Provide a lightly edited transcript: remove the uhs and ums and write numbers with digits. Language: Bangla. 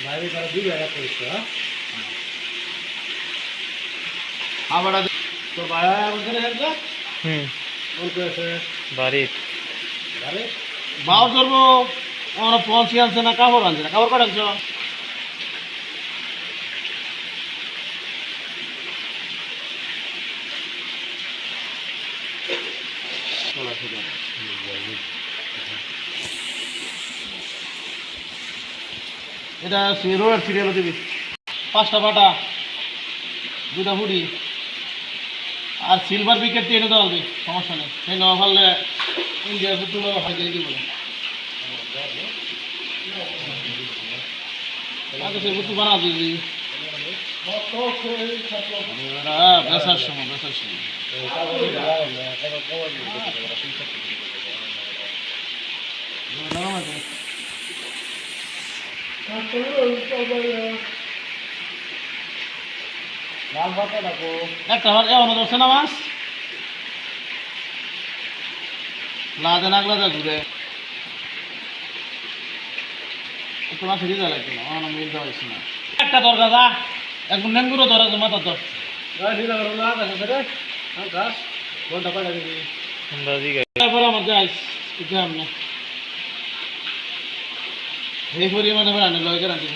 বাইরে তারা দুই জায়গা করেছে। আবার তো ভাড়া আমাদের একটা কোন করেছে বাড়ি আরে বাও ধরবো আমরা পৌঁছে আনছে না কাপড় আনছে না কাপড় কটা আনছো এটা রোড সিরিয়াল দিবি 5টা বাটা 2টা ফুটি আর সিলভার উইকেট টেনে দেওয়া হবে সমস্যা নেই সেই নেওয়া ফেললে ইন্ডিয়ার ফুটবল হাই দিয়ে দিব আগে সে বুঝতে বানা দিবি বেসার সময় একটা এমন ধরছে না মাছ লাদে নাগলাদা ঘুরে একটু মাছ দিতে লাগছে না আমার মিল দেওয়া হয়েছে না একটা দরকার যা একদম নেঙ্গুরো ধরা আছে মাথার দর আমার যাই এই পরিমাণে আনি লয়কে রাখতে